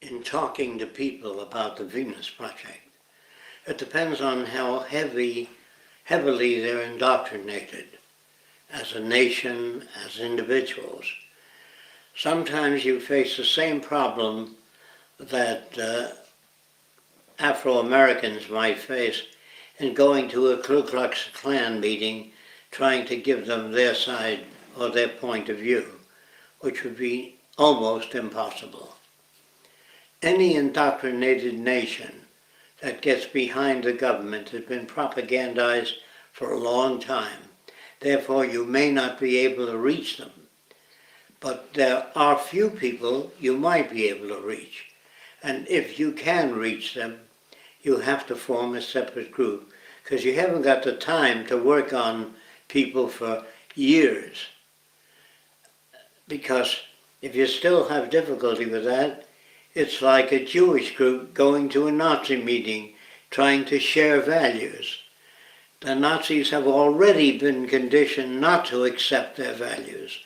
in talking to people about the Venus Project. It depends on how heavily they're indoctrinated as a nation, as individuals. Sometimes you face the same problem that Afro-Americans might face in going to a Ku Klux Klan meeting, trying to give them their side or their point of view, which would be almost impossible. Any indoctrinated nation that gets behind the government has been propagandized for a long time. Therefore, you may not be able to reach them. But there are few people you might be able to reach. And if you can reach them, you have to form a separate group, because you haven't got the time to work on people for years. Because if you still have difficulty with that, it's like a Jewish group going to a Nazi meeting, trying to share values. The Nazis have already been conditioned not to accept their values.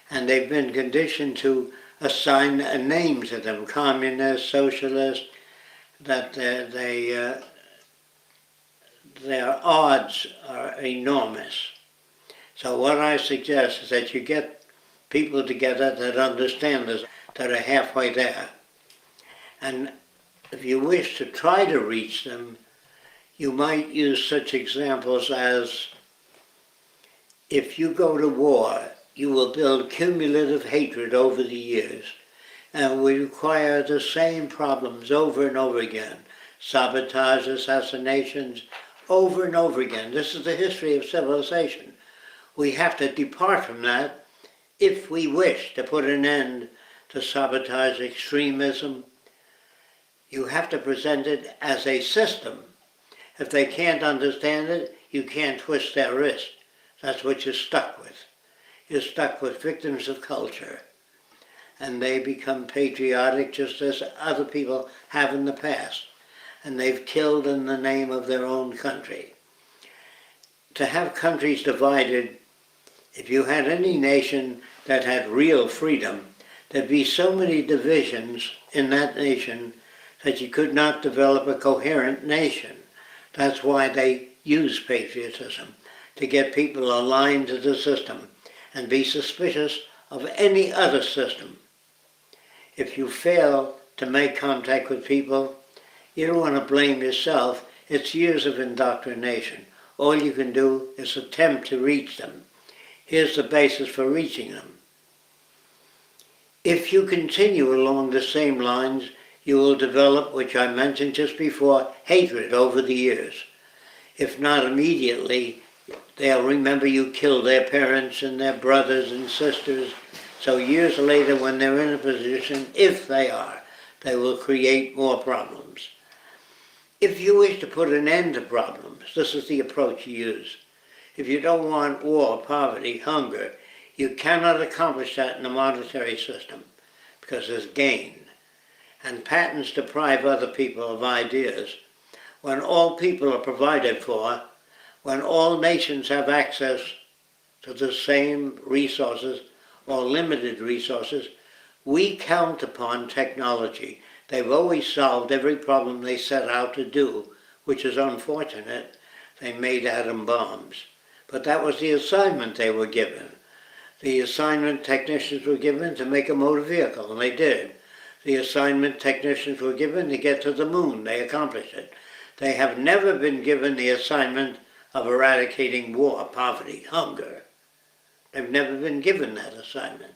And they've been conditioned to assign a name to them, communist, socialist, that their odds are enormous. So what I suggest is that you get people together that understand this, that are halfway there. And if you wish to try to reach them, you might use such examples as, if you go to war, you will build cumulative hatred over the years, and we require the same problems over and over again. Sabotage, assassinations, over and over again. This is the history of civilization. We have to depart from that if we wish to put an end to sabotage, extremism. You have to present it as a system. If they can't understand it, you can't twist their wrist. That's what you're stuck with. You're stuck with victims of culture. And they become patriotic just as other people have in the past. And they've killed in the name of their own country. To have countries divided, if you had any nation that had real freedom, there'd be so many divisions in that nation that you could not develop a coherent nation. That's why they use patriotism, to get people aligned to the system and be suspicious of any other system. If you fail to make contact with people, you don't want to blame yourself. It's years of indoctrination. All you can do is attempt to reach them. Here's the basis for reaching them. If you continue along the same lines, you will develop, which I mentioned just before, hatred over the years. If not immediately, they'll remember you killed their parents and their brothers and sisters. So years later, when they're in a position, if they are, they will create more problems. If you wish to put an end to problems, this is the approach you use. If you don't want war, poverty, hunger, you cannot accomplish that in a monetary system because there's gain. And patents deprive other people of ideas. When all people are provided for, when all nations have access to the same resources or limited resources, we count upon technology. They've always solved every problem they set out to do, which is unfortunate. They made atom bombs. But that was the assignment they were given. The assignment technicians were given to make a motor vehicle, and they did. The assignment technicians were given to get to the moon. They accomplished it. They have never been given the assignment of eradicating war, poverty, hunger. They've never been given that assignment.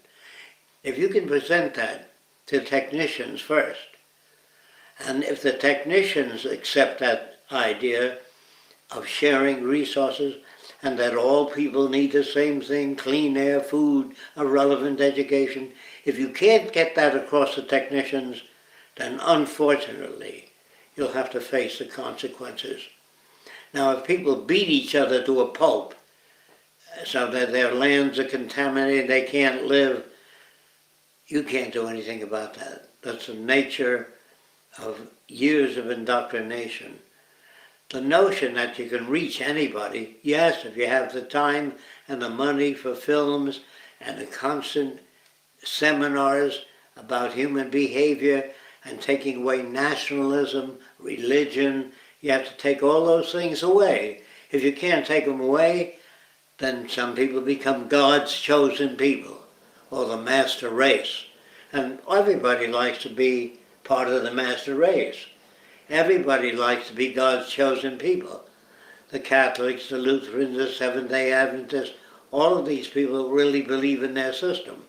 If you can present that to technicians first, and if the technicians accept that idea of sharing resources and that all people need the same thing, clean air, food, a relevant education, if you can't get that across the technicians, then unfortunately, you'll have to face the consequences. Now, if people beat each other to a pulp so that their lands are contaminated, they can't live, you can't do anything about that. That's the nature of years of indoctrination. The notion that you can reach anybody, yes, if you have the time and the money for films and the constant seminars about human behavior and taking away nationalism, religion. You have to take all those things away. If you can't take them away, then some people become God's chosen people, or the master race. And everybody likes to be part of the master race. Everybody likes to be God's chosen people. The Catholics, the Lutherans, the Seventh-day Adventists, all of these people really believe in their system.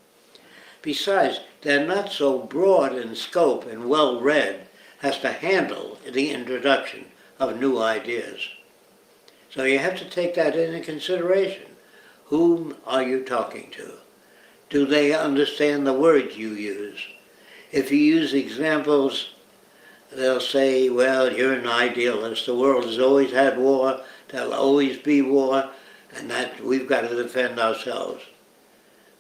Besides, they're not so broad in scope and well-read as to handle the introduction of new ideas. So you have to take that into consideration. Whom are you talking to? Do they understand the words you use? If you use examples, they'll say, well, you're an idealist. The world has always had war. There'll always be war, and that we've got to defend ourselves.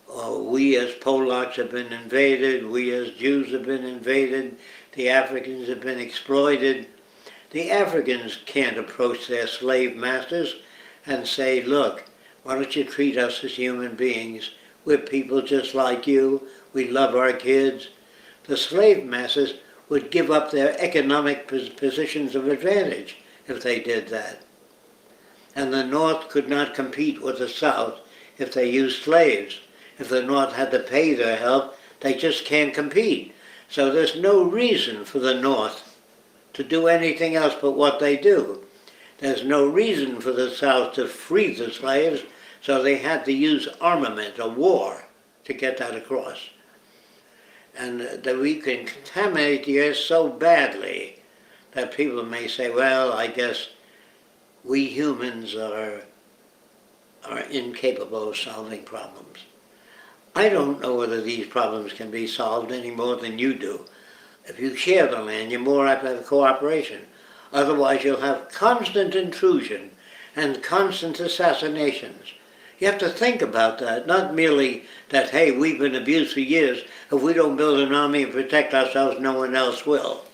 Or we as Polacks have been invaded. We as Jews have been invaded. The Africans have been exploited. The Africans can't approach their slave masters and say, look, why don't you treat us as human beings? We're people just like you. We love our kids. The slave masters would give up their economic positions of advantage if they did that. And the North could not compete with the South if they used slaves. If the North had to pay their help, they just can't compete. So there's no reason for the North to do anything else but what they do. There's no reason for the South to free the slaves, so they had to use armament, a war, to get that across. And that we can contaminate the earth so badly that people may say, well, I guess we humans are incapable of solving problems. I don't know whether these problems can be solved any more than you do. If you share the land, you're more apt to have cooperation. Otherwise, you'll have constant intrusion and constant assassinations. You have to think about that, not merely that, hey, we've been abused for years. If we don't build an army and protect ourselves, no one else will.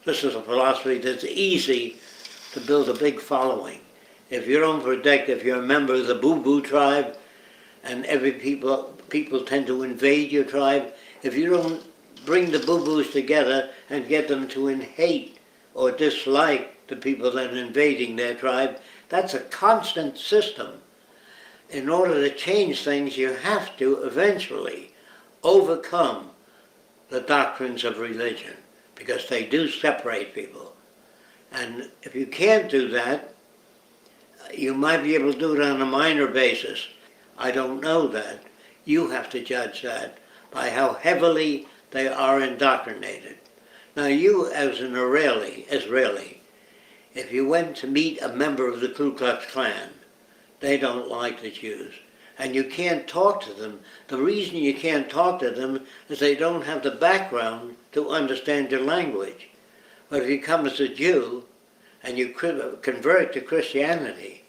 This is a philosophy that's easy to build a big following. If you don't protect, if you're a member of the Boo-Boo tribe, and every people tend to invade your tribe, if you don't bring the Boo-Boos together and get them to hate or dislike the people that are invading their tribe, that's a constant system. In order to change things, you have to eventually overcome the doctrines of religion, because they do separate people. And if you can't do that, you might be able to do it on a minor basis. I don't know that. You have to judge that by how heavily they are indoctrinated. Now you, as an Israeli, if you went to meet a member of the Ku Klux Klan, they don't like the Jews, and you can't talk to them. The reason you can't talk to them is they don't have the background to understand your language. But if you come as a Jew and you convert to Christianity,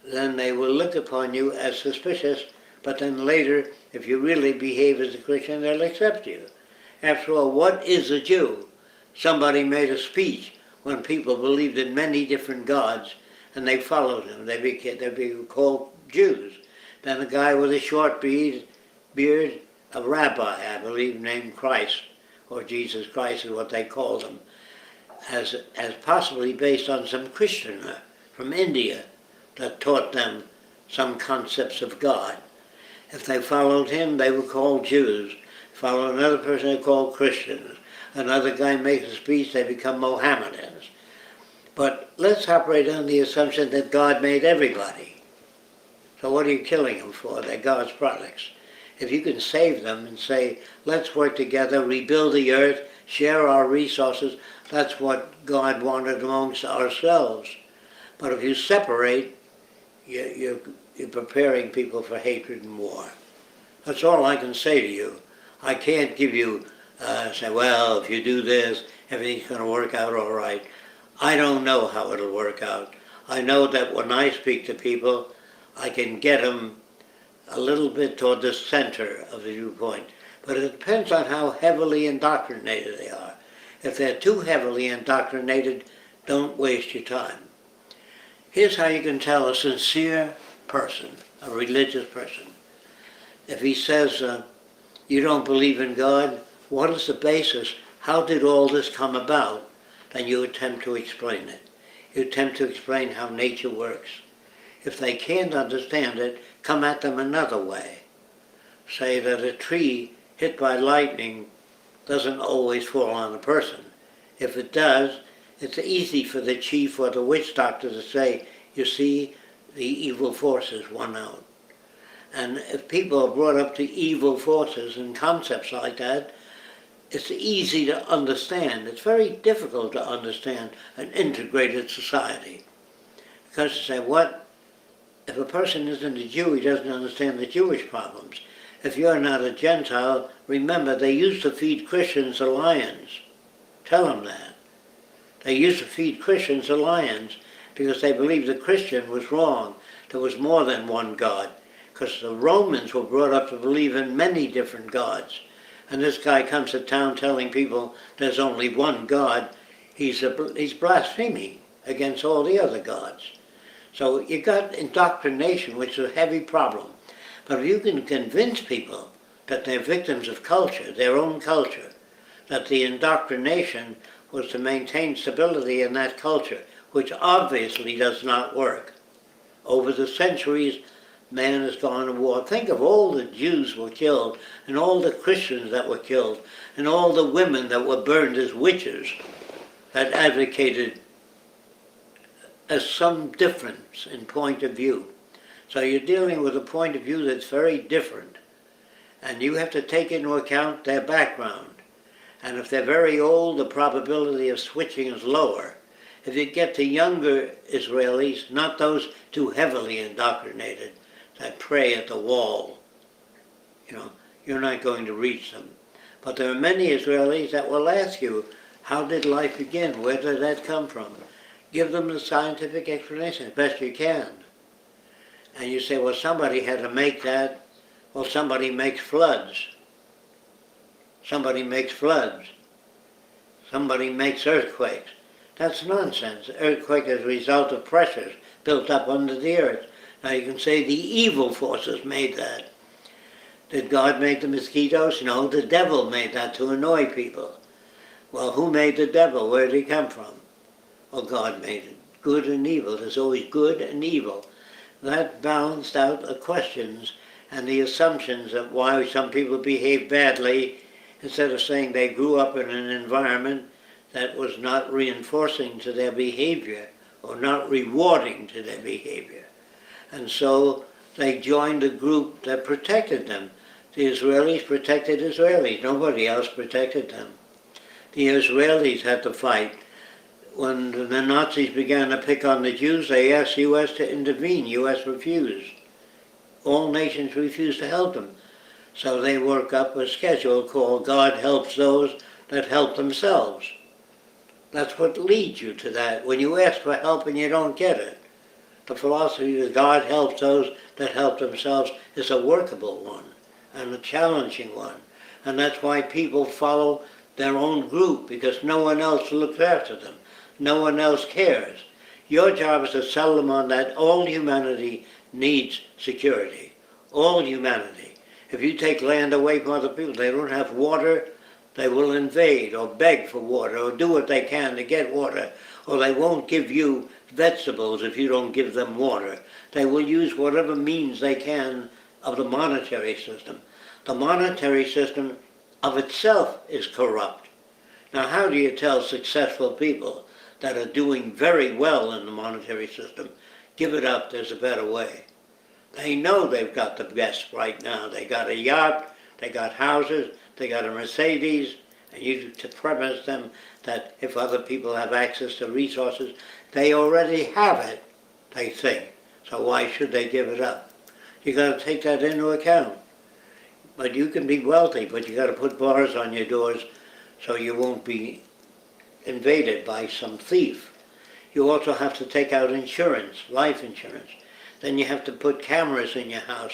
then they will look upon you as suspicious, but then later, if you really behave as a Christian, they'll accept you. After all, what is a Jew? Somebody made a speech when people believed in many different gods, and they followed him. They became called Jews. Then a guy with a short beard, a rabbi, I believe, named Christ, or Jesus Christ is what they called him, as possibly based on some Christianer from India that taught them some concepts of God. If they followed him, they were called Jews. Follow another person, they're called Christians. Another guy makes a speech, they become Mohammedans. But let's operate on the assumption that God made everybody. So what are you killing them for? They're God's products. If you can save them and say, let's work together, rebuild the earth, share our resources, that's what God wanted amongst ourselves. But if you separate, you're preparing people for hatred and war. That's all I can say to you. I can't give you, say, well, if you do this, everything's going to work out all right. I don't know how it'll work out. I know that when I speak to people, I can get them a little bit toward the center of the viewpoint. But it depends on how heavily indoctrinated they are. If they're too heavily indoctrinated, don't waste your time. Here's how you can tell a sincere person, a religious person. If he says, you don't believe in God, what is the basis how did all this come about? Then you attempt to explain it. You attempt to explain how nature works. If they can't understand it, come at them another way. Say that a tree hit by lightning doesn't always fall on a person. If it does, it's easy for the chief or the witch doctor to say, you see, the evil forces won out. And if people are brought up to evil forces and concepts like that, it's easy to understand. It's very difficult to understand an integrated society. Because you say, what? If a person isn't a Jew, he doesn't understand the Jewish problems. If you're not a Gentile, remember they used to feed Christians to lions. Tell them that. They used to feed Christians to lions because they believed the Christian was wrong. There was more than one God. Because the Romans were brought up to believe in many different gods. And this guy comes to town telling people there's only one God. He's blaspheming against all the other gods. So you got indoctrination, which is a heavy problem. But if you can convince people that they're victims of culture, their own culture, that the indoctrination was to maintain stability in that culture, which obviously does not work. Over the centuries, man has gone to war. Think of all the Jews were killed, and all the Christians that were killed, and all the women that were burned as witches that advocated some difference in point of view. So you're dealing with a point of view that's very different. And you have to take into account their background. And if they're very old, the probability of switching is lower. If you get to younger Israelis, not those too heavily indoctrinated, that pray at the wall, you're not going to reach them. But there are many Israelis that will ask you, how did life begin? Where did that come from? Give them the scientific explanation as best you can. And you say, well, somebody had to make that. Well, somebody makes floods. Somebody makes floods. Somebody makes earthquakes. That's nonsense. Earthquake is a result of pressures built up under the earth. Now you can say the evil forces made that. Did God make the mosquitoes? No, the devil made that to annoy people. Well, who made the devil? Where did he come from? Well, God made it. Good and evil. There's always good and evil. That balanced out the questions and the assumptions of why some people behave badly, instead of saying they grew up in an environment that was not reinforcing to their behavior or not rewarding to their behavior. And so they joined a group that protected them. The Israelis protected Israelis. Nobody else protected them. The Israelis had to fight. When the Nazis began to pick on the Jews, they asked the U.S. to intervene. U.S. refused. All nations refused to help them. So they work up a schedule called God Helps Those That Help Themselves. That's what leads you to that. When you ask for help and you don't get it. The philosophy of God helps those that help themselves is a workable one and a challenging one. And that's why people follow their own group, because no one else looks after them. No one else cares. Your job is to sell them on that all humanity needs security. All humanity. If you take land away from other people, they don't have water, they will invade or beg for water or do what they can to get water, or they won't give you vegetables if you don't give them water. They will use whatever means they can of the monetary system. The monetary system of itself is corrupt. Now, how do you tell successful people that are doing very well in the monetary system, give it up, there's a better way? They know they've got the best right now. They got a yacht, they got houses, they got a Mercedes, and you to premise them that if other people have access to resources, they already have it, they think. So why should they give it up? You got to take that into account. But you can be wealthy, but you got to put bars on your doors so you won't be invaded by some thief. You also have to take out insurance, life insurance. Then you have to put cameras in your house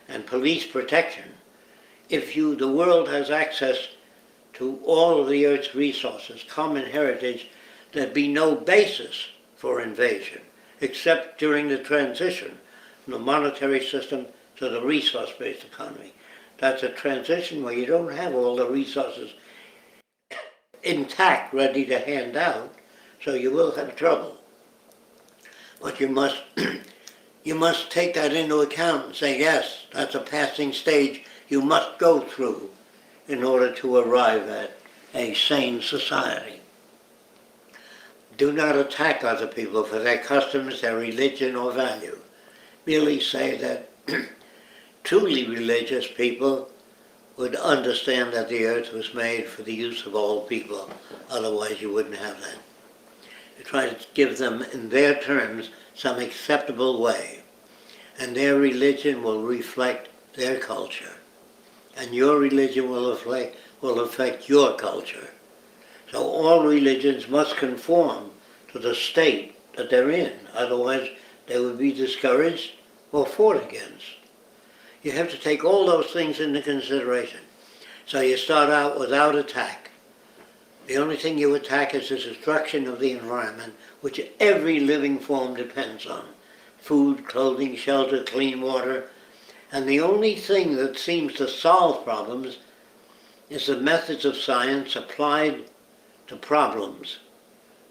and police protection. If the world has access to all of the Earth's resources, common heritage, there'd be no basis for invasion, except during the transition from the monetary system to the resource-based economy. That's a transition where you don't have all the resources intact, ready to hand out, so you will have trouble. But you must, you must take that into account and say, yes, that's a passing stage you must go through in order to arrive at a sane society. Do not attack other people for their customs, their religion, or value. Merely say that truly religious people would understand that the earth was made for the use of all people. Otherwise, you wouldn't have that. You try to give them, in their terms, some acceptable way. And their religion will reflect their culture. And your religion will affect your culture. So all religions must conform to the state that they're in. Otherwise, they would be discouraged or fought against. You have to take all those things into consideration. So you start out without attack. The only thing you attack is the destruction of the environment, which every living form depends on. Food, clothing, shelter, clean water. And the only thing that seems to solve problems is the methods of science applied to problems,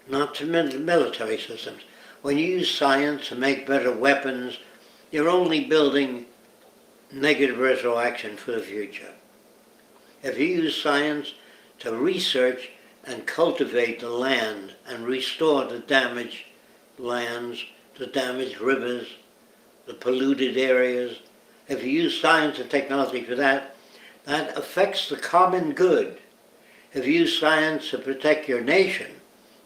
not to military systems. When you use science to make better weapons, you're only building negative retroaction for the future. If you use science to research and cultivate the land and restore the damaged lands, the damaged rivers, the polluted areas, if you use science and technology for that, that affects the common good. If you use science to protect your nation,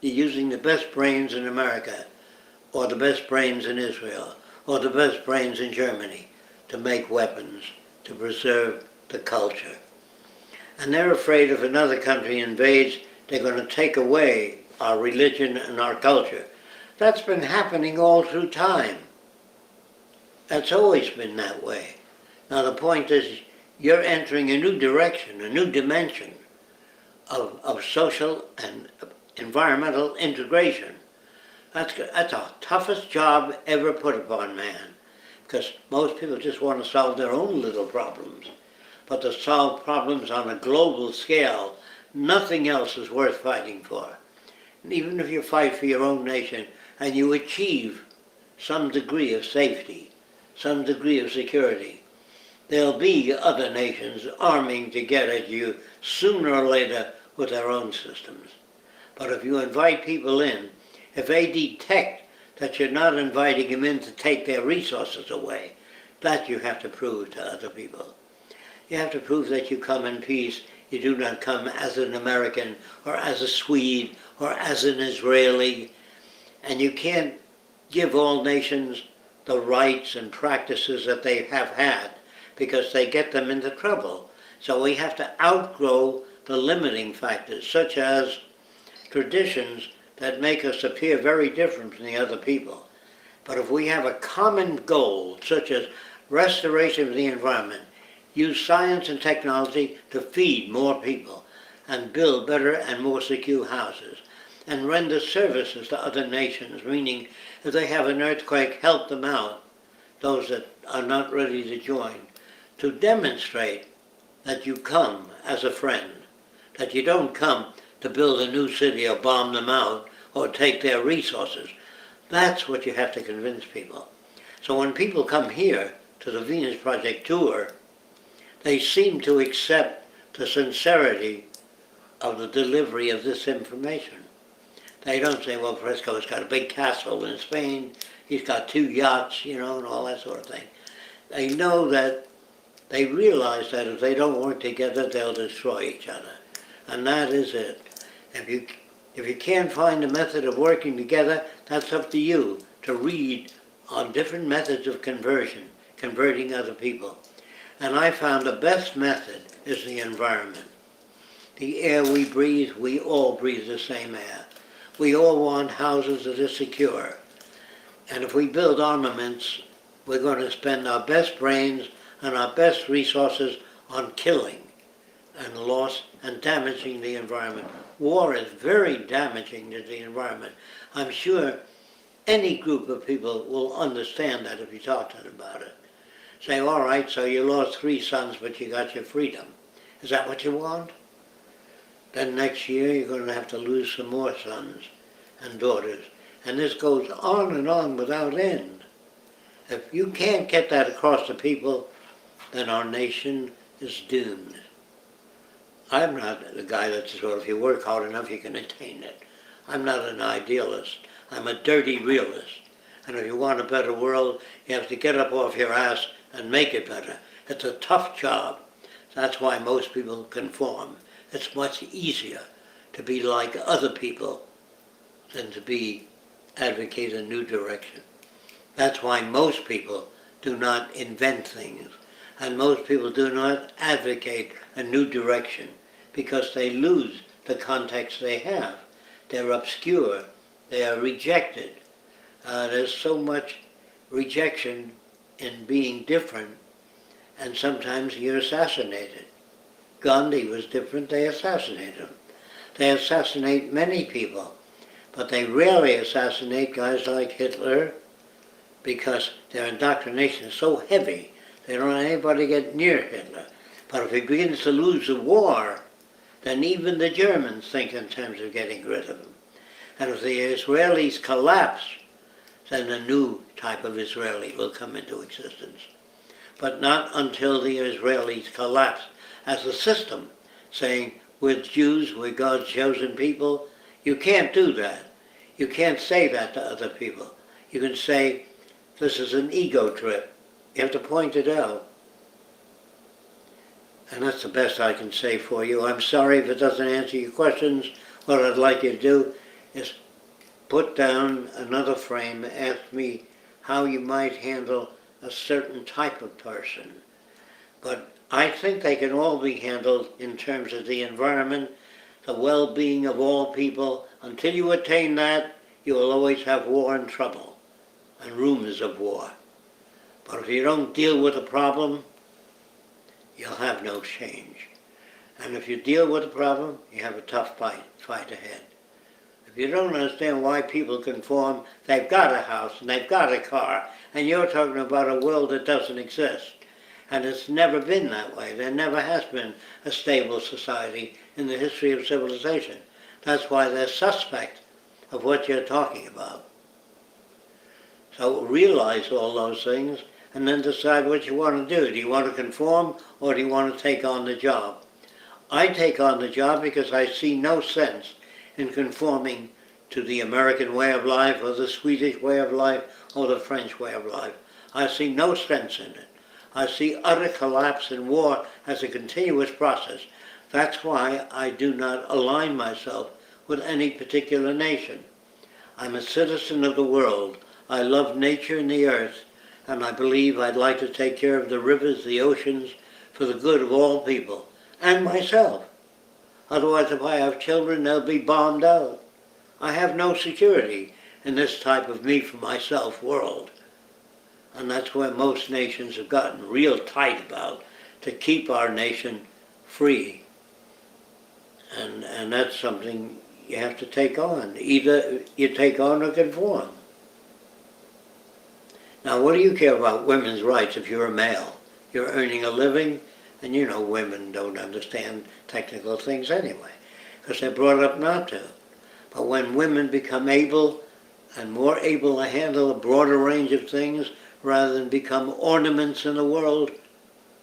you're using the best brains in America, or the best brains in Israel, or the best brains in Germany to make weapons, to preserve the culture. And they're afraid if another country invades, they're going to take away our religion and our culture. That's been happening all through time. That's always been that way. Now the point is, you're entering a new direction, a new dimension of social and environmental integration. That's the toughest job ever put upon man, because most people just want to solve their own little problems. But to solve problems on a global scale, nothing else is worth fighting for. And even if you fight for your own nation and you achieve some degree of safety, some degree of security, there'll be other nations arming to get at you sooner or later with their own systems. But if you invite people in, if they detect that you're not inviting them in to take their resources away, that you have to prove to other people. You have to prove that you come in peace. You do not come as an American or as a Swede or as an Israeli. And you can't give all nations the rights and practices that they have had, because they get them into trouble. So we have to outgrow the limiting factors, such as traditions that make us appear very different from the other people. But if we have a common goal, such as restoration of the environment, use science and technology to feed more people, and build better and more secure houses, and render services to other nations, meaning if they have an earthquake, help them out, those that are not ready to join, to demonstrate that you come as a friend, that you don't come to build a new city or bomb them out or take their resources. That's what you have to convince people. So when people come here to the Venus Project tour, they seem to accept the sincerity of the delivery of this information. They don't say, well, Fresco's got a big castle in Spain, he's got 2 yachts, you know, and all that sort of thing. They know that, they realize that if they don't work together, they'll destroy each other. And that is it. If you can't find a method of working together, that's up to you to read on different methods of converting other people. And I found the best method is the environment. The air we breathe, we all breathe the same air. We all want houses that are secure. And if we build armaments, we're going to spend our best brains and our best resources on killing and loss and damaging the environment. War is very damaging to the environment. I'm sure any group of people will understand that if you talk to them about it. Say, all right, so you lost 3 sons, but you got your freedom. Is that what you want? Then next year you're going to have to lose some more sons and daughters. And this goes on and on without end. If you can't get that across to people, then our nation is doomed. I'm not the guy that says, well, if you work hard enough, you can attain it. I'm not an idealist. I'm a dirty realist. And if you want a better world, you have to get up off your ass and make it better. It's a tough job. That's why most people conform. It's much easier to be like other people than to advocate a new direction. That's why most people do not invent things, and most people do not advocate a new direction because they lose the context they have. They're obscure, they are rejected. There's so much rejection in being different, and sometimes you're assassinated. Gandhi was different, they assassinated him. They assassinate many people, but they rarely assassinate guys like Hitler because their indoctrination is so heavy, they don't want anybody to get near Hitler. But if he begins to lose the war, then even the Germans think in terms of getting rid of him. And if the Israelis collapse, then a new type of Israeli will come into existence. But not until the Israelis collapse as a system, saying, we're Jews, we're God's chosen people. You can't do that. You can't say that to other people. You can say, this is an ego trip. You have to point it out. And that's the best I can say for you. I'm sorry if it doesn't answer your questions. What I'd like you to do is put down another frame, ask me how you might handle a certain type of person. But I think they can all be handled in terms of the environment, the well-being of all people. Until you attain that, you will always have war and trouble and rumors of war. But if you don't deal with the problem, you'll have no change. And if you deal with the problem, you have a tough fight ahead. If you don't understand why people conform, they've got a house and they've got a car, and you're talking about a world that doesn't exist. And it's never been that way. There never has been a stable society in the history of civilization. That's why they're suspect of what you're talking about. So realize all those things and then decide what you want to do. Do you want to conform or do you want to take on the job? I take on the job because I see no sense in conforming to the American way of life or the Swedish way of life or the French way of life. I see no sense in it. I see utter collapse and war as a continuous process. That's why I do not align myself with any particular nation. I'm a citizen of the world. I love nature and the earth, and I believe I'd like to take care of the rivers, the oceans, for the good of all people, and myself. Otherwise, if I have children, they'll be bombed out. I have no security in this type of me for myself world. And that's where most nations have gotten real tight about, to keep our nation free. And that's something you have to take on. Either you take on or conform. Now, what do you care about women's rights if you're a male? You're earning a living, and you know women don't understand technical things anyway, because they're brought up not to. But when women become able and more able to handle a broader range of things, rather than become ornaments in the world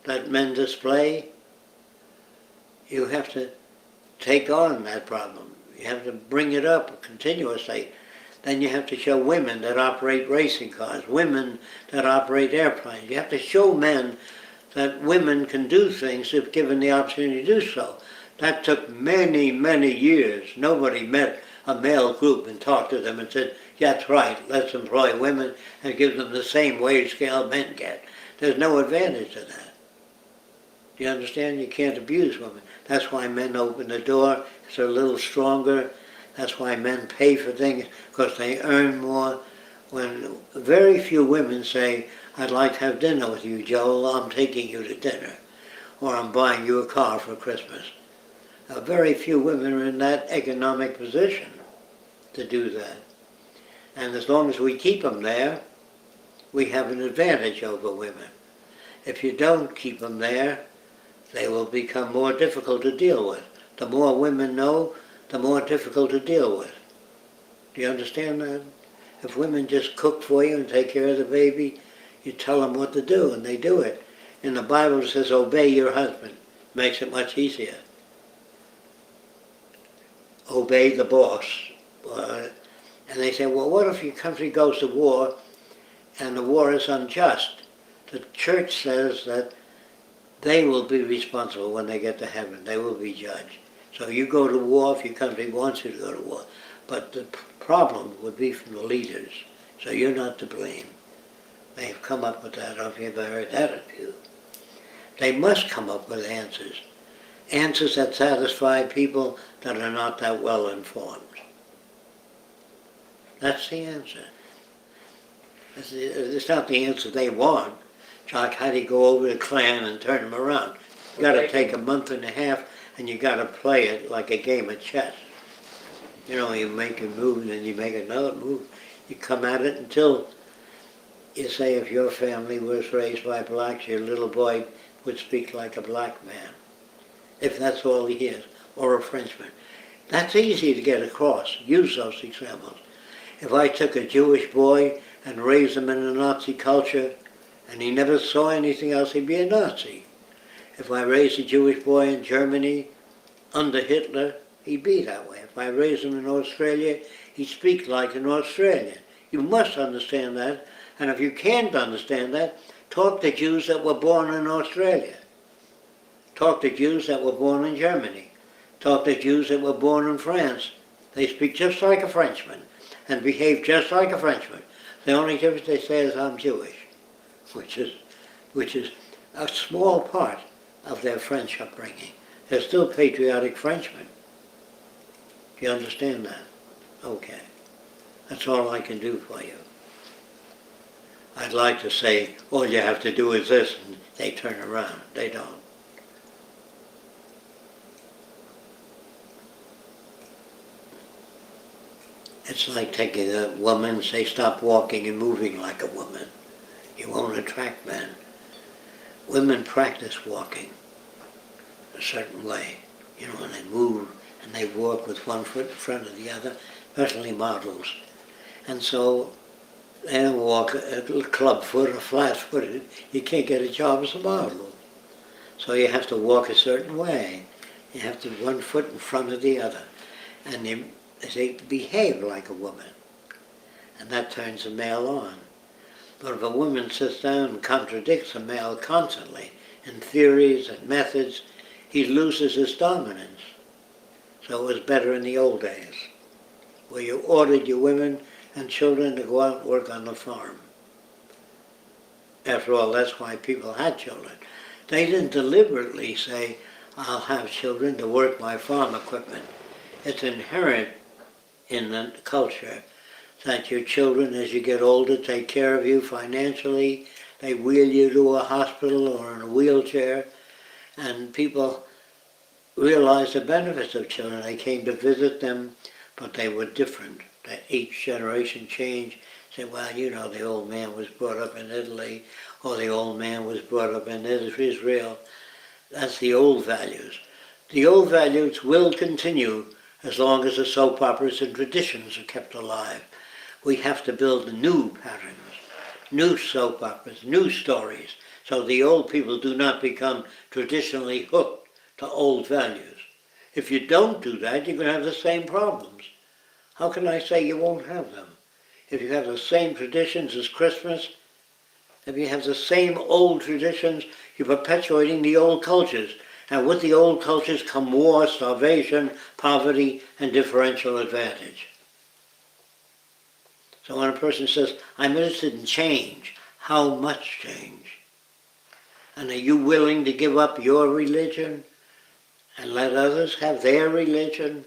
that men display, you have to take on that problem. You have to bring it up continuously. Then you have to show women that operate racing cars, women that operate airplanes. You have to show men that women can do things if given the opportunity to do so. That took many, many years. Nobody met a male group and talked to them and said, that's right, let's employ women and give them the same wage scale men get. There's no advantage to that. Do you understand? You can't abuse women. That's why men open the door, because they're a little stronger. That's why men pay for things, because they earn more. When very few women say, I'd like to have dinner with you, Joel, I'm taking you to dinner, or I'm buying you a car for Christmas. Now, very few women are in that economic position to do that. And as long as we keep them there, we have an advantage over women. If you don't keep them there, they will become more difficult to deal with. The more women know, the more difficult to deal with. Do you understand that? If women just cook for you and take care of the baby, you tell them what to do and they do it. In the Bible it says, obey your husband. Makes it much easier. Obey the boss. And they say, well, what if your country goes to war and the war is unjust? The church says that they will be responsible when they get to heaven. They will be judged. So you go to war if your country wants you to go to war. But the problem would be from the leaders. So you're not to blame. They've come up with that. I don't know if you've ever heard that view. They must come up with answers. Answers that satisfy people that are not that well informed. That's the answer. It's not the answer they want. Like, how do you go over the Klan and turn them around? You got to take a month and a half and you got to play it like a game of chess. You know, you make a move and then you make another move. You come at it until you say if your family was raised by blacks, your little boy would speak like a black man. If that's all he is, or a Frenchman. That's easy to get across. Use those examples. If I took a Jewish boy and raised him in a Nazi culture, and he never saw anything else, he'd be a Nazi. If I raised a Jewish boy in Germany under Hitler, he'd be that way. If I raised him in Australia, he'd speak like an Australian. You must understand that, and if you can't understand that, talk to Jews that were born in Australia. Talk to Jews that were born in Germany. Talk to Jews that were born in France. They speak just like a Frenchman and behave just like a Frenchman. The only difference they say is I'm Jewish, which is a small part of their French upbringing. They're still patriotic Frenchmen. Do you understand that? Okay. That's all I can do for you. I'd like to say, all you have to do is this, and they turn around. They don't. It's like taking a woman and say, stop walking and moving like a woman. You won't attract men. Women practice walking a certain way. You know, when they move and they walk with one foot in front of the other, especially models. And so they don't walk a club foot or flat footed. You can't get a job as a model. So you have to walk a certain way. You have to one foot in front of the other. And they behave like a woman. And that turns a male on. But if a woman sits down and contradicts a male constantly in theories and methods, he loses his dominance. So it was better in the old days, where you ordered your women and children to go out and work on the farm. After all, that's why people had children. They didn't deliberately say, I'll have children to work my farm equipment. It's inherent in the culture that your children, as you get older, take care of you financially. They wheel you to a hospital or in a wheelchair, and people realized the benefits of children. They came to visit them, but they were different. That each generation changed. Say, well, you know, the old man was brought up in Italy, or the old man was brought up in Israel. That's the old values. The old values will continue as long as the soap operas and traditions are kept alive. We have to build new patterns, new soap operas, new stories, so the old people do not become traditionally hooked to old values. If you don't do that, you're going to have the same problems. How can I say you won't have them? If you have the same traditions as Christmas, if you have the same old traditions, you're perpetuating the old cultures. And with the old cultures come war, starvation, poverty, and differential advantage. So when a person says, I'm interested in change, how much change? And are you willing to give up your religion and let others have their religion?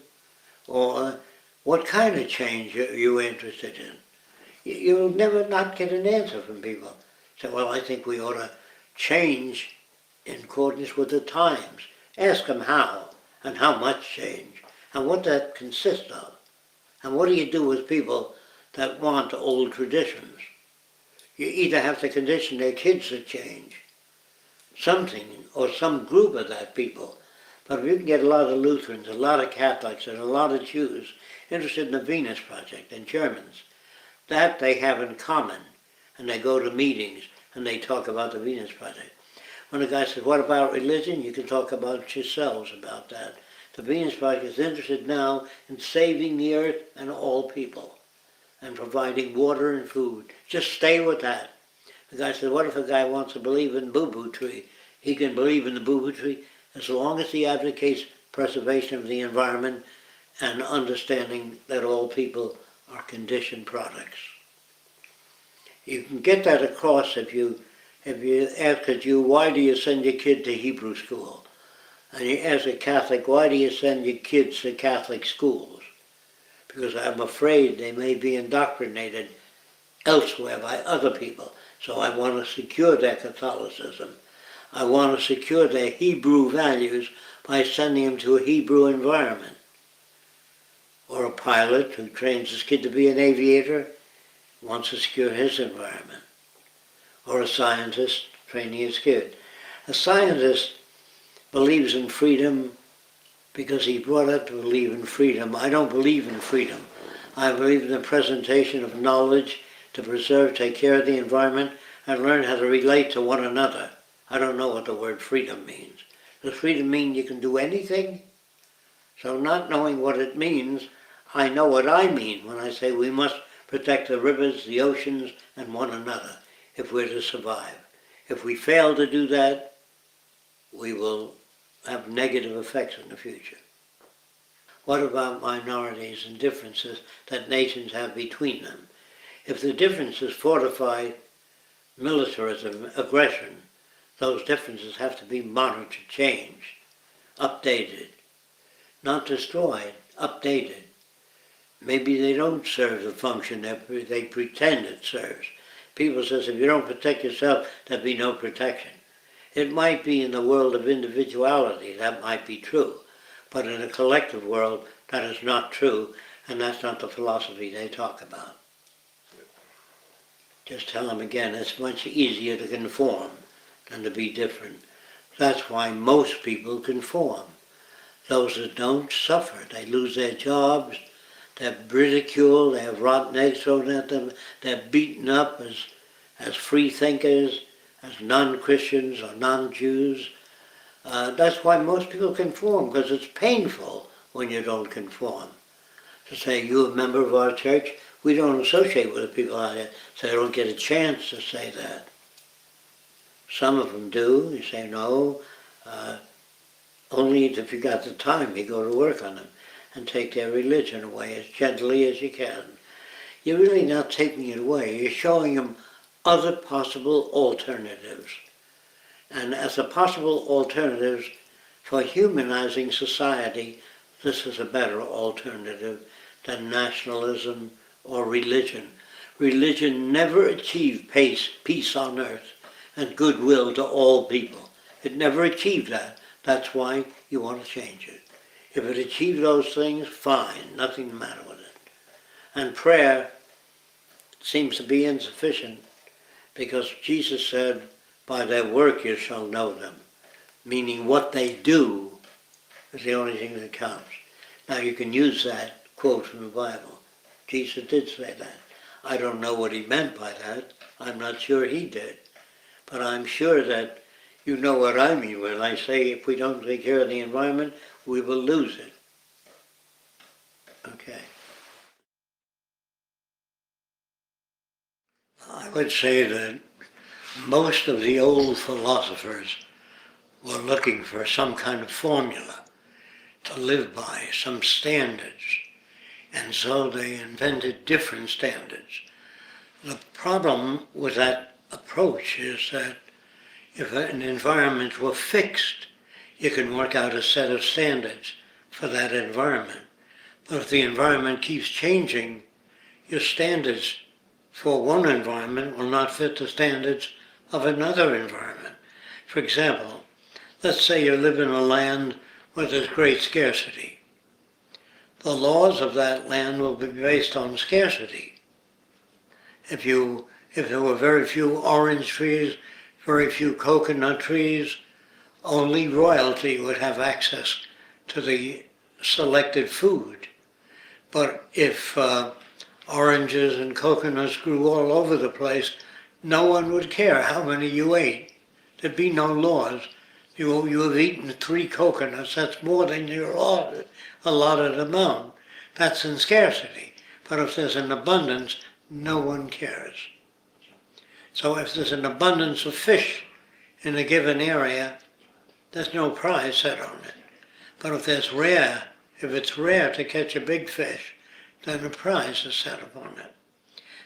Or what kind of change are you interested in? You'll never not get an answer from people. Say, well, I think we ought to change in accordance with the times. Ask them how, and how much change, and what that consists of. And what do you do with people that want old traditions? You either have to condition their kids to change something, or some group of that people. But if you can get a lot of Lutherans, a lot of Catholics, and a lot of Jews interested in the Venus Project, and Germans, that they have in common, and they go to meetings and they talk about the Venus Project. When a guy says, what about religion? You can talk about yourselves about that. The Venus Project is interested now in saving the earth and all people and providing water and food. Just stay with that. The guy said, what if a guy wants to believe in Boo-Boo Tree? He can believe in the Boo-Boo Tree as long as he advocates preservation of the environment and understanding that all people are conditioned products. You can get that across if you ask a Jew, why do you send your kid to Hebrew school? And you ask a Catholic, why do you send your kids to Catholic schools? Because I'm afraid they may be indoctrinated elsewhere by other people. So I want to secure their Catholicism. I want to secure their Hebrew values by sending them to a Hebrew environment. Or a pilot who trains his kid to be an aviator wants to secure his environment. Or a scientist training his kid. A scientist believes in freedom because he brought up to believe in freedom. I don't believe in freedom. I believe in the presentation of knowledge to preserve, take care of the environment, and learn how to relate to one another. I don't know what the word freedom means. Does freedom mean you can do anything? So not knowing what it means, I know what I mean when I say we must protect the rivers, the oceans, and one another if we're to survive. If we fail to do that, we will have negative effects in the future. What about minorities and differences that nations have between them? If the differences fortify militarism, aggression, those differences have to be monitored, changed, updated, not destroyed, updated. Maybe they don't serve the function they pretend it serves. People says if you don't protect yourself, there'll be no protection. It might be in the world of individuality, that might be true, but in a collective world, that is not true, and that's not the philosophy they talk about. Just tell them again, it's much easier to conform than to be different. That's why most people conform. Those that don't suffer. They lose their jobs, they're ridiculed, they have rotten eggs thrown at them, they're beaten up as free thinkers, as non-Christians or non-Jews. That's why most people conform, because it's painful when you don't conform. To say, you're a member of our church, we don't associate with the people out here, so they don't get a chance to say that. Some of them do. You say, no, only if you got the time, you go to work on them and take their religion away as gently as you can. You're really not taking it away. You're showing them other possible alternatives. And as a possible alternatives for humanizing society, this is a better alternative than nationalism or religion. Religion never achieved peace on earth and goodwill to all people. It never achieved that. That's why you want to change it. If it achieved those things, fine, nothing the matter with it. And prayer seems to be insufficient because Jesus said, by their work you shall know them, meaning what they do is the only thing that counts. Now you can use that quote from the Bible. Jesus did say that. I don't know what he meant by that. I'm not sure he did. But I'm sure that you know what I mean when I say if we don't take care of the environment, we will lose it. Okay. I would say that most of the old philosophers were looking for some kind of formula to live by, some standards, and so they invented different standards. The problem with that approach is that if an environment were fixed, you can work out a set of standards for that environment. But if the environment keeps changing, your standards for one environment will not fit the standards of another environment. For example, let's say you live in a land where there's great scarcity. The laws of that land will be based on scarcity. If there were very few orange trees, very few coconut trees, only royalty would have access to the selected food. But if oranges and coconuts grew all over the place, no one would care how many you ate. There'd be no laws. You have eaten 3 coconuts, that's more than your allotted amount. That's in scarcity. But if there's an abundance, no one cares. So if there's an abundance of fish in a given area, there's no price set on it. But if it's rare to catch a big fish, then a price is set upon it.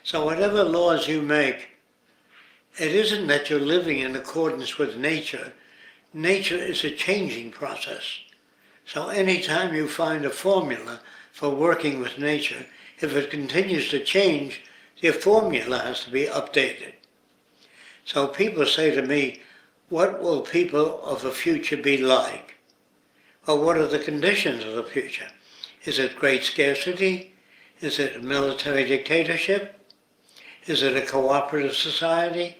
So whatever laws you make, it isn't that you're living in accordance with nature. Nature is a changing process. So anytime you find a formula for working with nature, if it continues to change, the formula has to be updated. So people say to me, what will people of the future be like? Well, what are the conditions of the future? Is it great scarcity? Is it a military dictatorship? Is it a cooperative society?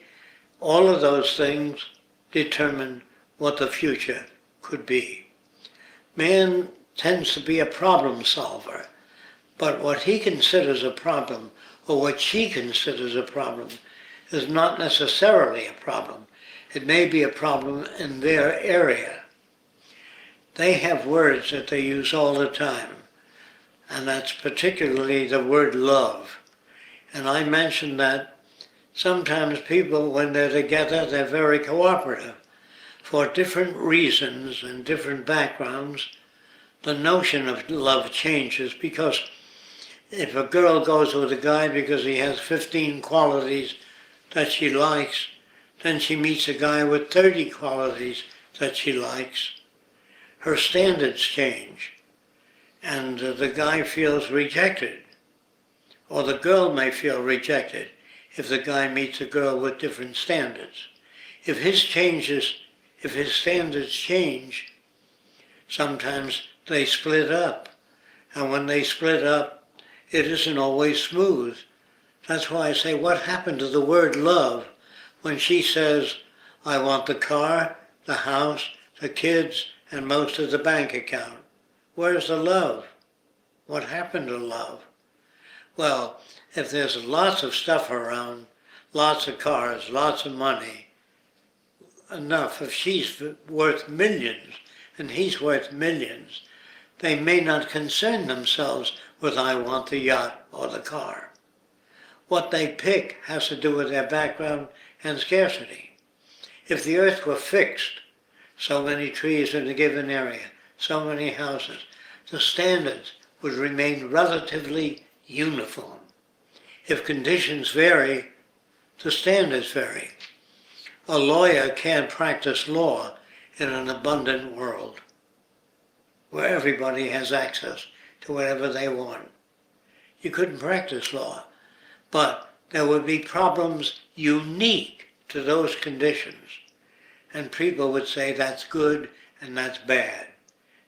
All of those things determine what the future could be. Man tends to be a problem solver, but what he considers a problem, or what she considers a problem, is not necessarily a problem. It may be a problem in their area. They have words that they use all the time, and that's particularly the word love. And I mentioned that sometimes people, when they're together, they're very cooperative. For different reasons and different backgrounds, the notion of love changes, because if a girl goes with a guy because he has 15 qualities that she likes, then she meets a guy with 30 qualities that she likes, her standards change, and the guy feels rejected. Or the girl may feel rejected if the guy meets a girl with different standards. If his standards change, sometimes they split up. And when they split up, it isn't always smooth. That's why I say, what happened to the word love when she says, I want the car, the house, the kids, and most of the bank account? Where's the love? What happened to love? Well, if there's lots of stuff around, lots of cars, lots of money, enough, if she's worth millions and he's worth millions, they may not concern themselves with I want the yacht or the car. What they pick has to do with their background and scarcity. If the earth were fixed, so many trees in a given area, so many houses, the standards would remain relatively uniform. If conditions vary, the standards vary. A lawyer can't practice law in an abundant world where everybody has access to whatever they want. You couldn't practice law, but there would be problems unique to those conditions, and people would say that's good and that's bad.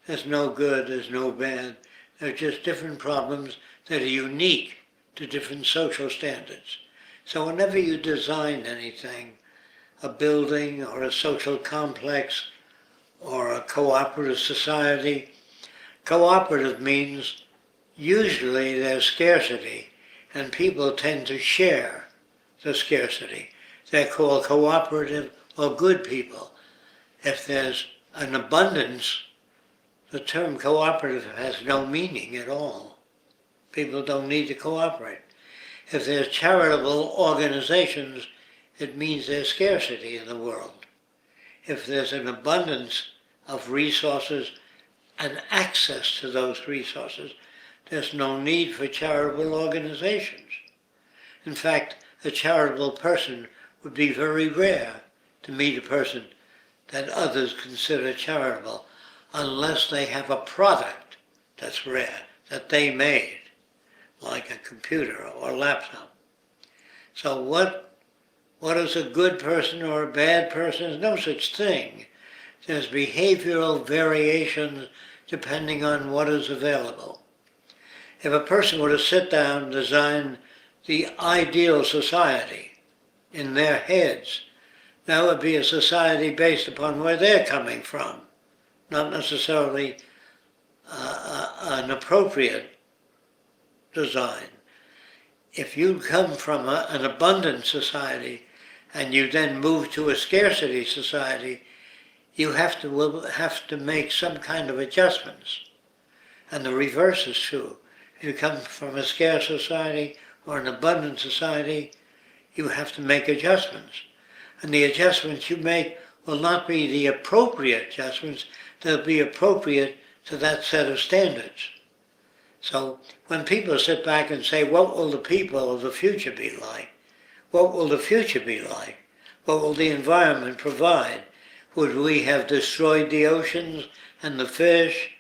There's no good, there's no bad. They're just different problems that are unique to different social standards. So whenever you design anything, a building or a social complex or a cooperative society, cooperative means usually there's scarcity and people tend to share the scarcity. They're called cooperative or good people. If there's an abundance, the term cooperative has no meaning at all. People don't need to cooperate. If there's charitable organizations, it means there's scarcity in the world. If there's an abundance of resources and access to those resources, there's no need for charitable organizations. In fact, a charitable person would be very rare to meet a person that others consider charitable, unless they have a product that's rare, that they made, like a computer or a laptop. So what is a good person or a bad person? There's no such thing. There's behavioral variations depending on what is available. If a person were to sit down and design the ideal society in their heads, That would be a society based upon where they're coming from, not necessarily an appropriate design. If you come from an abundant society and you then move to a scarcity society, you will have to make some kind of adjustments. And the reverse is true. If you come from a scarce society or an abundant society, you have to make adjustments. And the adjustments you make will not be the appropriate adjustments, they'll be appropriate to that set of standards. So when people sit back and say, what will the people of the future be like? What will the future be like? What will the environment provide? Would we have destroyed the oceans and the fish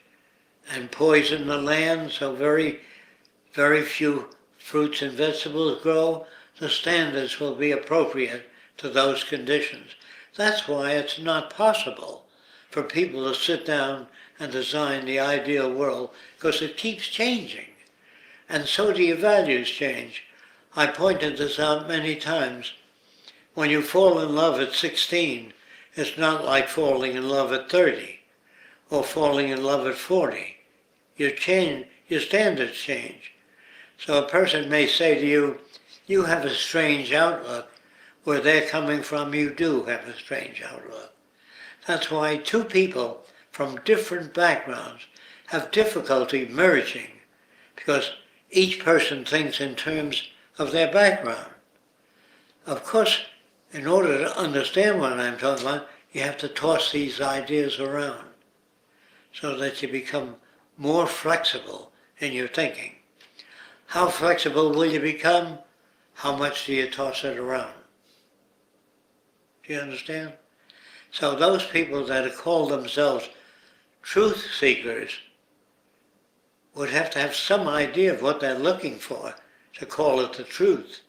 and poisoned the land so very few fruits and vegetables grow? The standards will be appropriate to those conditions. That's why it's not possible for people to sit down and design the ideal world, because it keeps changing. And so do your values change. I pointed this out many times. When you fall in love at 16, it's not like falling in love at 30 or falling in love at 40. Your standards change. So a person may say to you, you have a strange outlook. Where they're coming from, you do have a strange outlook. That's why two people from different backgrounds have difficulty merging, because each person thinks in terms of their background. Of course, in order to understand what I'm talking about, you have to toss these ideas around so that you become more flexible in your thinking. How flexible will you become? How much do you toss it around? Do you understand? So those people that call themselves truth seekers would have to have some idea of what they're looking for to call it the truth.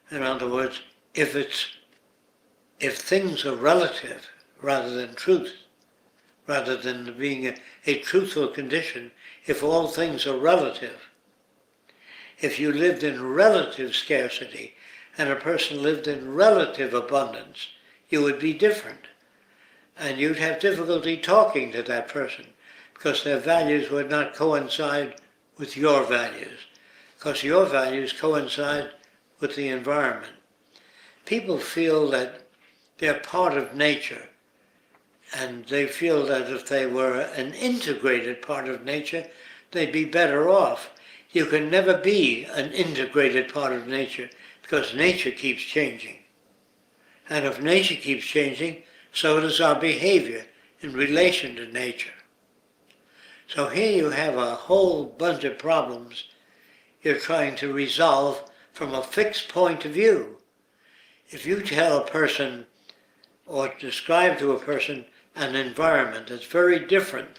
In other words, if things are relative rather than truth, rather than being a truthful condition, if all things are relative. If you lived in relative scarcity and a person lived in relative abundance, you would be different. And you'd have difficulty talking to that person because their values would not coincide with your values, because your values coincide with the environment. People feel that they're part of nature, and they feel that if they were an integrated part of nature, they'd be better off. You can never be an integrated part of nature because nature keeps changing. And if nature keeps changing, so does our behavior in relation to nature. So here you have a whole bunch of problems you're trying to resolve from a fixed point of view. If you tell a person or describe to a person an environment that's very different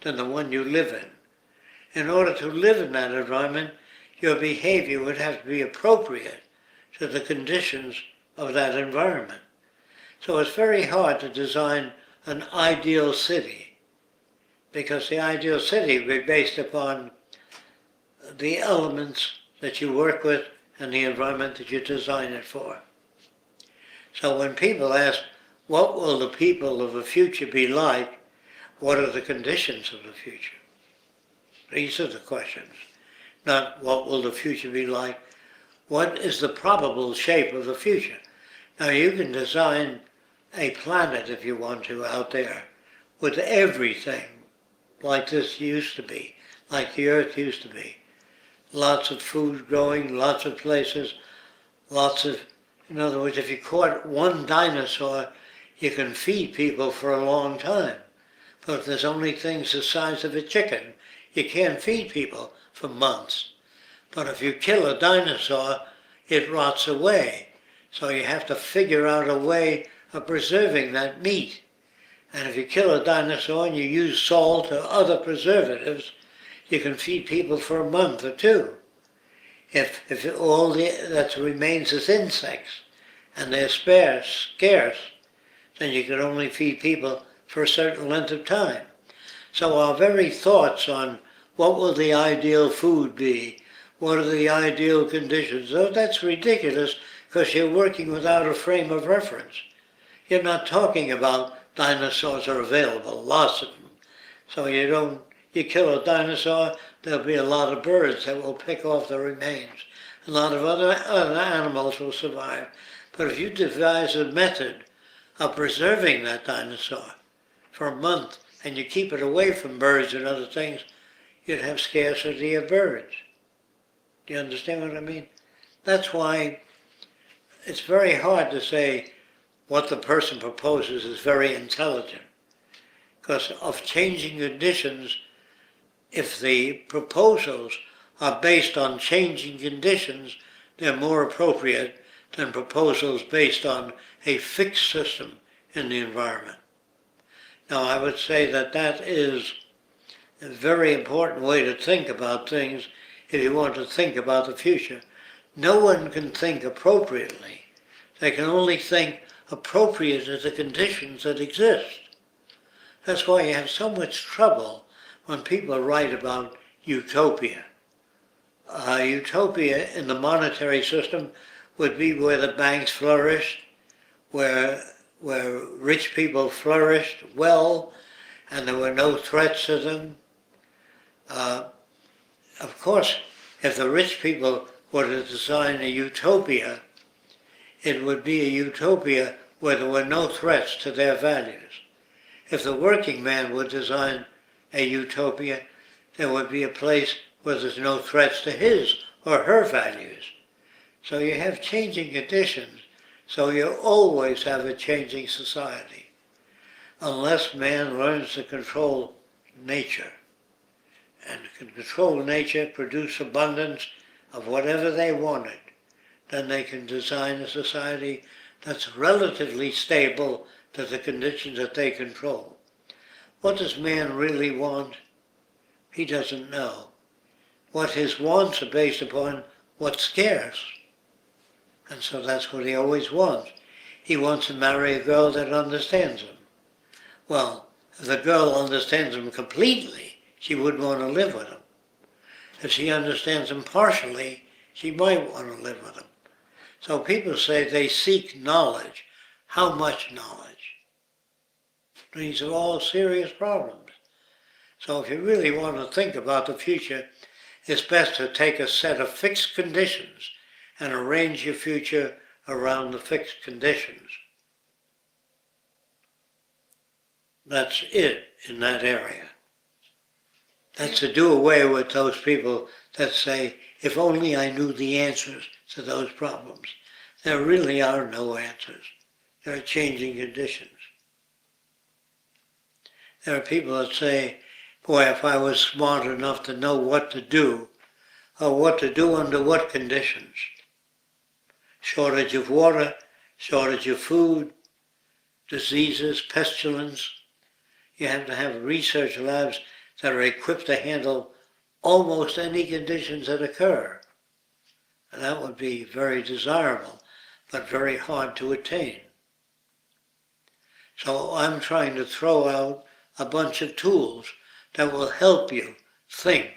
than the one you live in order to live in that environment, your behavior would have to be appropriate to the conditions of that environment. So it's very hard to design an ideal city, because the ideal city would be based upon the elements that you work with and the environment that you design it for. So when people ask, what will the people of the future be like? What are the conditions of the future? These are the questions. Not what will the future be like? What is the probable shape of the future? Now you can design a planet, if you want to, out there with everything like this used to be, like the Earth used to be. Lots of food growing, lots of places, in other words, if you caught one dinosaur, you can feed people for a long time. But if there's only things the size of a chicken, you can't feed people for months. But if you kill a dinosaur, it rots away. So you have to figure out a way of preserving that meat. And if you kill a dinosaur and you use salt or other preservatives, you can feed people for a month or two. If all that remains is insects and they're scarce, then you can only feed people for a certain length of time. So our very thoughts on what will the ideal food be, what are the ideal conditions, oh, that's ridiculous because you're working without a frame of reference. you're not talking about dinosaurs are available, lots of them. So you kill a dinosaur, there'll be a lot of birds that will pick off the remains. A lot of other animals will survive. But if you devise a method of preserving that dinosaur for a month and you keep it away from birds and other things, you'd have scarcity of birds. Do you understand what I mean? That's why it's very hard to say what the person proposes is very intelligent. Because of changing conditions, if the proposals are based on changing conditions, they're more appropriate than proposals based on a fixed system in the environment. Now, I would say that that is a very important way to think about things if you want to think about the future. No one can think appropriately. They can only think appropriate to the conditions that exist. That's why you have so much trouble when people write about utopia. Utopia in the monetary system would be where the banks flourished, where rich people flourished well, and there were no threats to them. Of course, if the rich people were to design a utopia, it would be a utopia where there were no threats to their values. If the working man would design a utopia, there would be a place where there's no threats to his or her values. So you have changing conditions, so you always have a changing society. Unless man learns to control nature, and can control nature, produce abundance of whatever they wanted, then they can design a society that's relatively stable to the conditions that they control. What does man really want? He doesn't know. What his wants are based upon what's scarce. And so that's what he always wants. He wants to marry a girl that understands him. Well, if the girl understands him completely, she wouldn't want to live with him. If she understands him partially, she might want to live with him. So people say they seek knowledge. How much knowledge? These are all serious problems. So if you really want to think about the future, it's best to take a set of fixed conditions and arrange your future around the fixed conditions. That's it in that area. That's to do away with those people that say, if only I knew the answers to those problems. There really are no answers. There are changing conditions. There are people that say, boy, if I was smart enough to know what to do, or what to do under what conditions. Shortage of water, shortage of food, diseases, pestilence. You have to have research labs that are equipped to handle almost any conditions that occur. And that would be very desirable, but very hard to attain. So I'm trying to throw out a bunch of tools that will help you think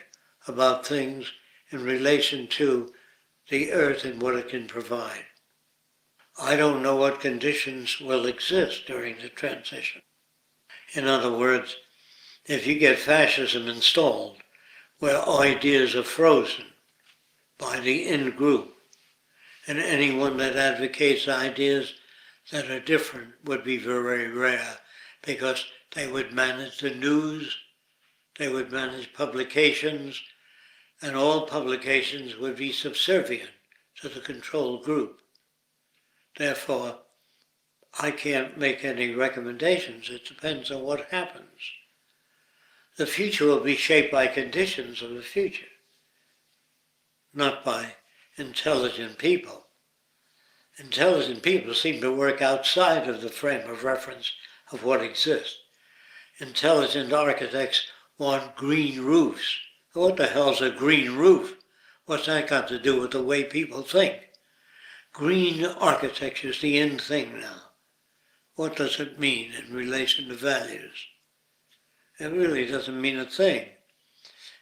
about things in relation to the earth and what it can provide. I don't know what conditions will exist during the transition. In other words, if you get fascism installed, where ideas are frozen by the in-group, and anyone that advocates ideas that are different would be very rare, because they would manage the news, they would manage publications, and all publications would be subservient to the control group. Therefore, I can't make any recommendations. It depends on what happens. The future will be shaped by conditions of the future, not by intelligent people. Intelligent people seem to work outside of the frame of reference of what exists. Intelligent architects want green roofs. What the hell's a green roof? What's that got to do with the way people think? Green architecture is the in thing now. What does it mean in relation to values? It really doesn't mean a thing.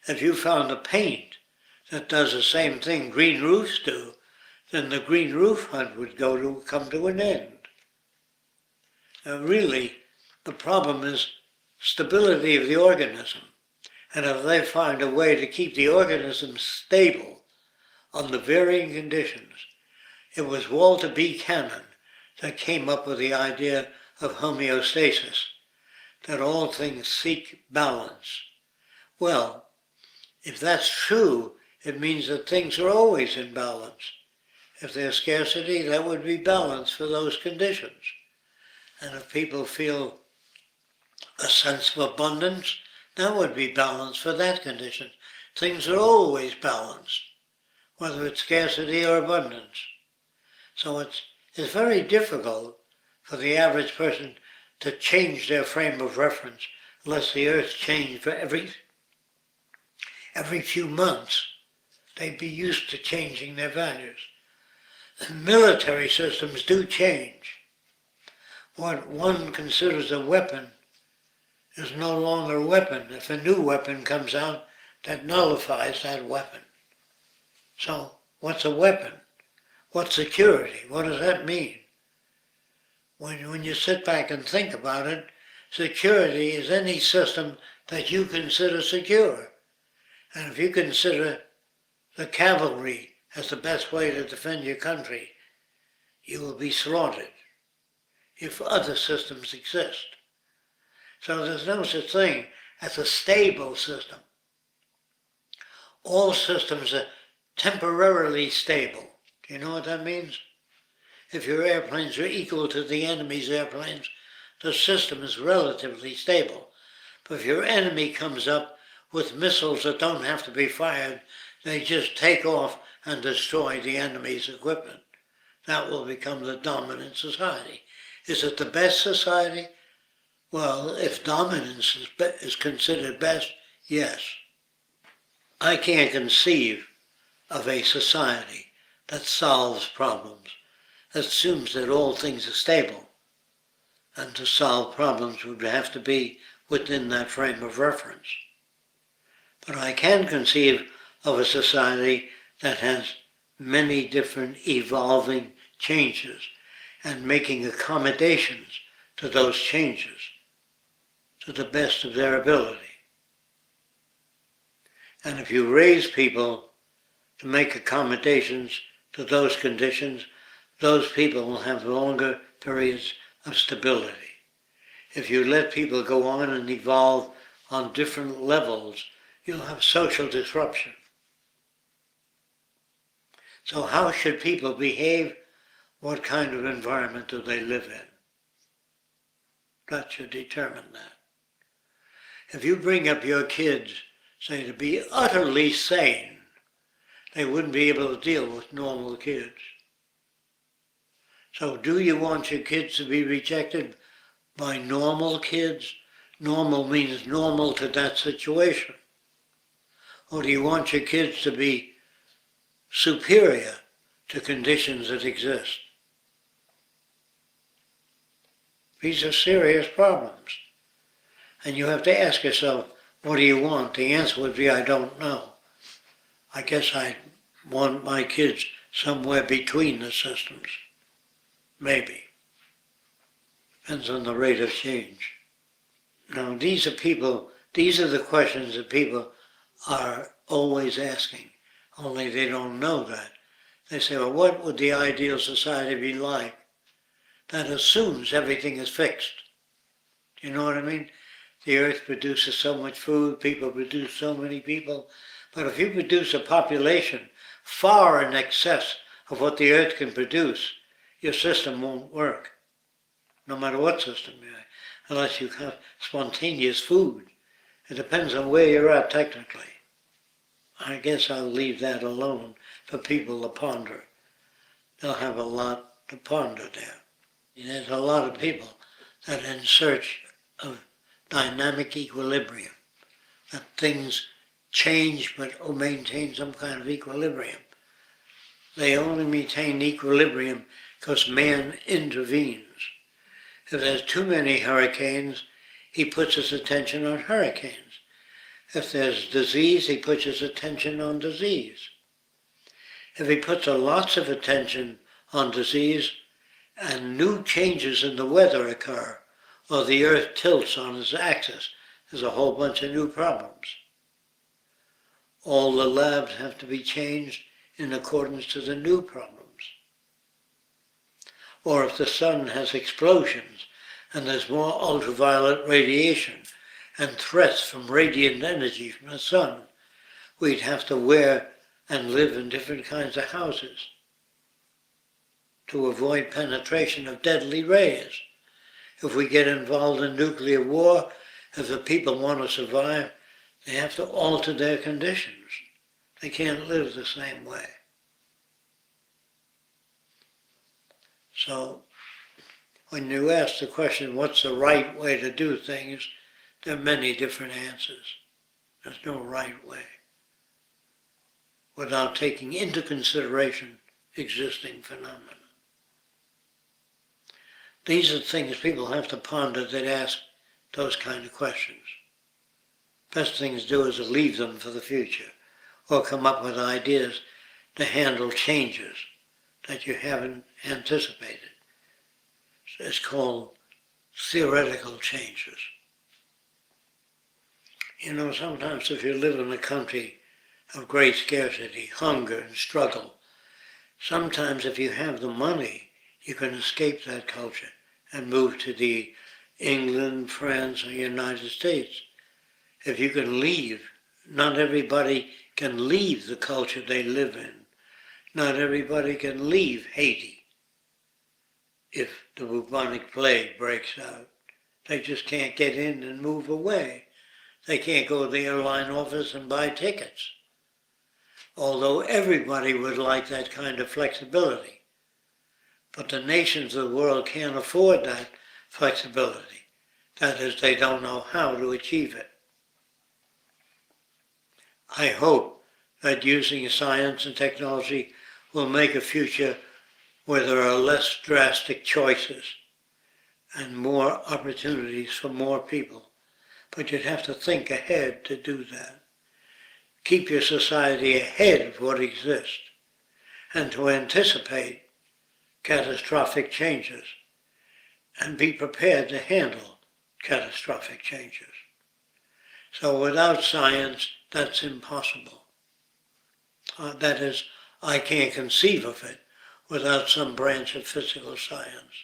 If you found a paint that does the same thing green roofs do, then the green roof hunt would come to an end. Really, the problem is stability of the organism. And if they find a way to keep the organism stable under varying conditions, it was Walter Buchanan that came up with the idea of homeostasis, that all things seek balance. Well, if that's true, it means that things are always in balance. If there's scarcity, that would be balance for those conditions. And if people feel a sense of abundance, that would be balance for that condition. Things are always balanced, whether it's scarcity or abundance. So it's very difficult for the average person to change their frame of reference unless the earth changed for every few months. They'd be used to changing their values. And military systems do change. What one considers a weapon is no longer a weapon. If a new weapon comes out, that nullifies that weapon. So what's a weapon? What's security? What does that mean? When you sit back and think about it, security is any system that you consider secure. And if you consider the cavalry as the best way to defend your country, you will be slaughtered if other systems exist. So there's no such thing as a stable system. All systems are temporarily stable. Do you know what that means? If your airplanes are equal to the enemy's airplanes, the system is relatively stable. But if your enemy comes up with missiles that don't have to be fired, they just take off and destroy the enemy's equipment. That will become the dominant society. Is it the best society? Well, if dominance is considered best, yes. I can't conceive of a society that solves problems, that assumes that all things are stable. And to solve problems would have to be within that frame of reference. But I can conceive of a society that has many different evolving changes and making accommodations to those changes to the best of their ability. And if you raise people to make accommodations to those conditions, those people will have longer periods of stability. If you let people go on and evolve on different levels, you'll have social disruption. So how should people behave? What kind of environment do they live in? That should determine that. If you bring up your kids, say, to be utterly sane, they wouldn't be able to deal with normal kids. So do you want your kids to be rejected by normal kids? Normal means normal to that situation. Or do you want your kids to be superior to conditions that exist? These are serious problems. And you have to ask yourself, what do you want? The answer would be, I don't know. I guess I want my kids somewhere between the systems. Maybe. Depends on the rate of change. Now, these are the questions that people are always asking, only they don't know that. They say, well, what would the ideal society be like? That assumes everything is fixed. Do you know what I mean? The earth produces so much food, people produce so many people. But if you produce a population far in excess of what the earth can produce, your system won't work. No matter what system you have, unless you have spontaneous food. It depends on where you're at technically. I guess I'll leave that alone for people to ponder. They'll have a lot to ponder there. There's a lot of people that are in search of dynamic equilibrium, that things change but maintain some kind of equilibrium. They only maintain equilibrium because man intervenes. If there's too many hurricanes, he puts his attention on hurricanes. If there's disease, he puts his attention on disease. If he puts lots of attention on disease, and new changes in the weather occur, or the Earth tilts on its axis, there's a whole bunch of new problems. All the labs have to be changed in accordance to the new problems. Or if the sun has explosions and there's more ultraviolet radiation and threats from radiant energy from the sun, we'd have to wear and live in different kinds of houses to avoid penetration of deadly rays. If we get involved in nuclear war, if the people want to survive, they have to alter their conditions. They can't live the same way. So when you ask the question, what's the right way to do things, there are many different answers. There's no right way without taking into consideration existing phenomena. These are things people have to ponder that ask those kind of questions. Best thing to do is to leave them for the future or come up with ideas to handle changes that you haven't anticipated. It's called theoretical changes. You know, sometimes if you live in a country of great scarcity, hunger and struggle, sometimes if you have the money, you can escape that culture and move to the England, France, or United States. If you can leave, not everybody can leave the culture they live in. Not everybody can leave Haiti if the bubonic plague breaks out. They just can't get in and move away. They can't go to the airline office and buy tickets. Although everybody would like that kind of flexibility. But the nations of the world can't afford that flexibility. That is, they don't know how to achieve it. I hope that using science and technology will make a future where there are less drastic choices and more opportunities for more people. But you'd have to think ahead to do that. Keep your society ahead of what exists and to anticipate catastrophic changes and be prepared to handle catastrophic changes. So without science, that's impossible. That is, I can't conceive of it without some branch of physical science.